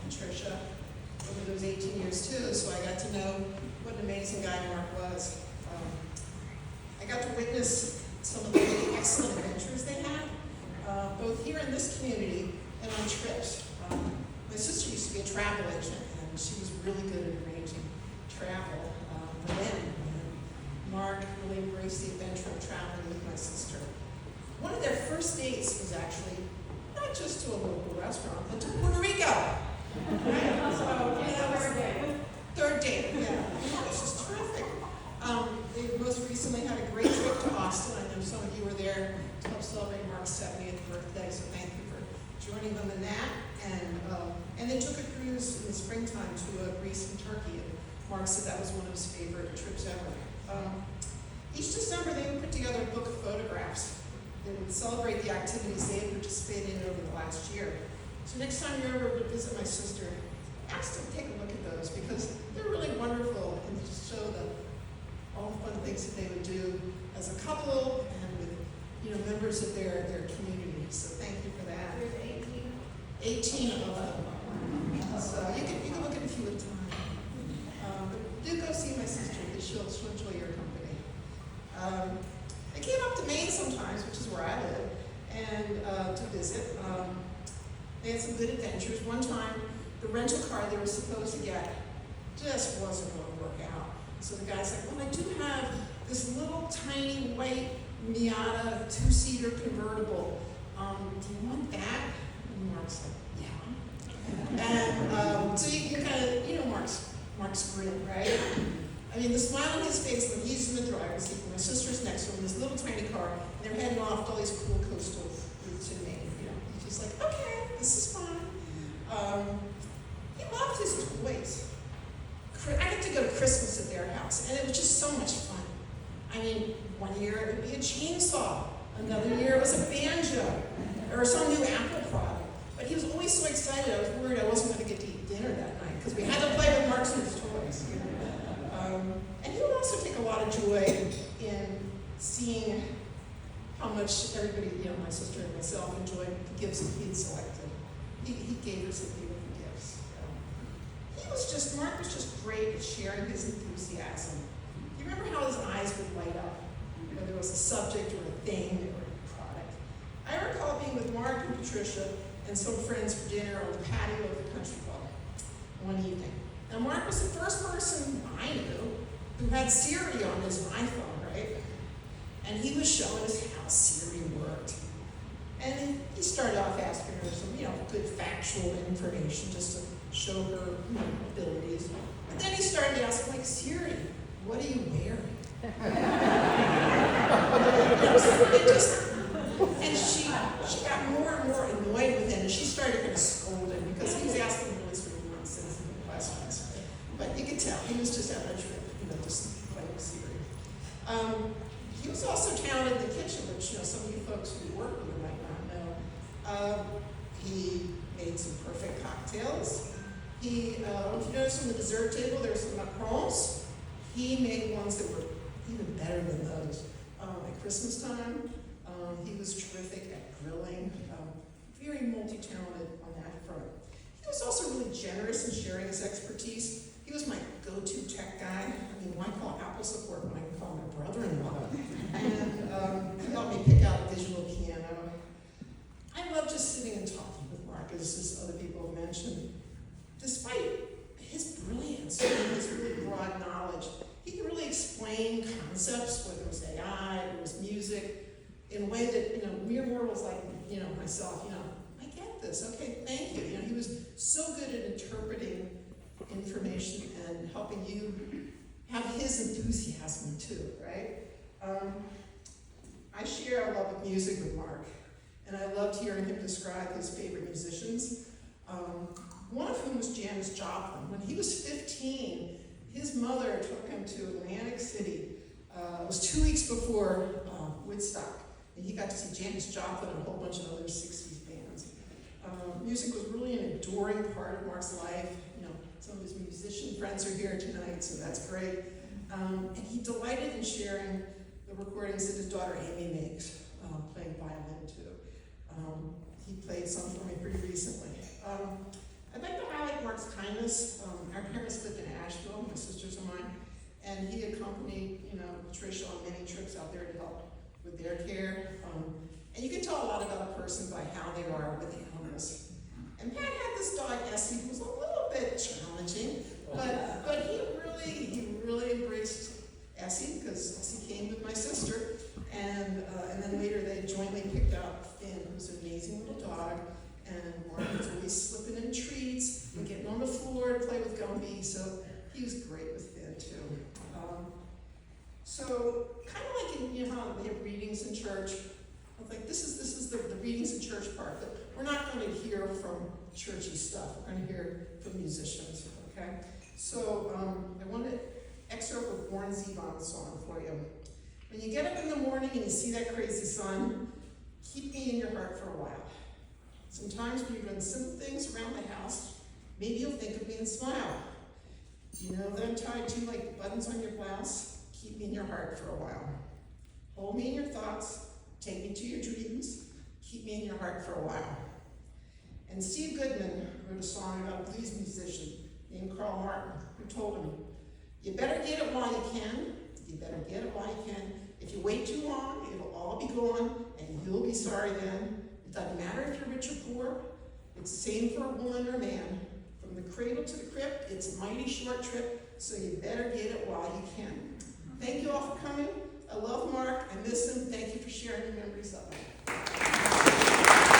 Patricia over those 18 years too, so I got to know what an amazing guy Mark was. I got to witness some of the really excellent adventures they had, both here in this community and on trips. My sister used to be a travel agent, and she was really good at arranging travel. But then Mark really embraced the adventure of traveling with my sister. One of their first dates was actually not just to a local restaurant, but to Puerto Rico. Right? So, that was third date, yeah. It was just terrific. They most recently had a great trip to Austin. I know some of you were there to help celebrate Mark's 70th birthday, so thank you for joining them in that. And they took a cruise in the springtime to Greece and Turkey, and Mark said that was one of his favorite trips ever. Each December, they would put together a book of photographs that would celebrate the activities they had participated in over the last year. So next time you're ever to visit my sister, ask them to take a look at those, because they're really wonderful and just show all the fun things that they would do as a couple and with members of their community. So thank you for that. There's 18 of them. So you can look at a few at a time. But do go see my sister, because she'll enjoy your company. I came up to Maine sometimes, which is where I live, and to visit. They had some good adventures. One time, the rental car they were supposed to get just wasn't going to work out. So the guy's like, well, I do have this little tiny white Miata 2-seater convertible. Do you want that? And Mark's like, yeah. And so you kind of, Mark's grin, right? I mean, the smile on his face when he's in the driver's seat, when my sister's next to him in this little tiny car, and they're heading off to all these cool coastal routes in Maine. He's just like, okay, this is fun. He loved his toys. I got to go to Christmas at their house, and it was just so much fun. I mean, one year it would be a chainsaw, another year it was a banjo, or some new Apple product. But he was always so excited, I was worried I wasn't going to get to eat dinner that night, because we had to play with Mark's toys. And he would also take a lot of joy in seeing how much everybody, my sister and myself, enjoyed the gifts that he had selected. He gave us some beautiful gifts. Mark was just great at sharing his enthusiasm. You remember how his eyes would light up, whether it was a subject or a thing or a product? I recall being with Mark and Patricia and some friends for dinner on the patio of the country club one evening. Now, Mark was the first person I knew who had Siri on his iPhone, right? And he was showing us how Siri worked. And he started off asking her some, good factual information just to show her abilities. But then he started to ask, like, Siri, what are you wearing? And she got more and more annoyed with him, and she started kind of scolding because he was asking really sort of nonsensical questions. But you could tell he was just having a trip, just playing with Siri. He was also talented in the kitchen, which some of you folks who work with him might not know. He made some perfect cocktails. If you notice on the dessert table, there's some macarons. He made ones that were even better than those. At Christmas time, he was terrific at grilling, very multi-talented on that front. He was also really generous in sharing his expertise. He was my go-to tech guy. I mean, why call Apple support when I can call my brother-in-law? And he helped me pick out a digital piano. I love just sitting and talking with Mark, as other people have mentioned. Despite his brilliance and his really broad knowledge, he could really explain concepts, whether it was AI or it was music, in a way that, mere mortals like, myself, I get this, okay, thank you. He was so good at interpreting information and helping you have his enthusiasm too, right? I share a love of music with Mark, and I loved hearing him describe his favorite musicians. One of whom was Janis Joplin. When he was 15, his mother took him to Atlantic City. It was 2 weeks before Woodstock, and he got to see Janis Joplin and a whole bunch of other 60s bands. Music was really an enduring part of Mark's life. Some of his musician friends are here tonight, so that's great. And he delighted in sharing the recordings that his daughter Amy makes, playing violin too. He played some for me pretty recently. I'd like to highlight Mark's kindness. Our parents lived in Asheville, my sisters and mine, and he accompanied, Tricia on many trips out there to help with their care. And you can tell a lot about a person by how they are with animals. And Pat had this dog, Essie, who was a little bit challenging, but he really embraced Essie, because Essie came with my sister, and then later they jointly picked out Finn, who's an amazing little dog, and Mark was always slipping in treats and getting on the floor to play with Gumby, so he was great with Finn too. So kind of like in, how they have readings in church. I was like, this is the readings in church part, but we're not going to hear from churchy stuff. We're going to hear from musicians, okay? So I want to excerpt a Warren Zevon song for you. When you get up in the morning and you see that crazy sun, keep me in your heart for a while. Sometimes when you're doing simple things around the house, maybe you'll think of me and smile. You know that I'm tied to like buttons on your blouse? Keep me in your heart for a while. Hold me in your thoughts. Take me to your dreams. Keep me in your heart for a while. And Steve Goodman wrote a song about a blues musician named Carl Martin, who told him, you better get it while you can. You better get it while you can. If you wait too long, it'll all be gone, and you'll be sorry then. It doesn't matter if you're rich or poor. It's the same for a woman or a man. From the cradle to the crypt, it's a mighty short trip, so you better get it while you can. Thank you all for coming. I love Mark. I miss him. Thank you for sharing your memories of him.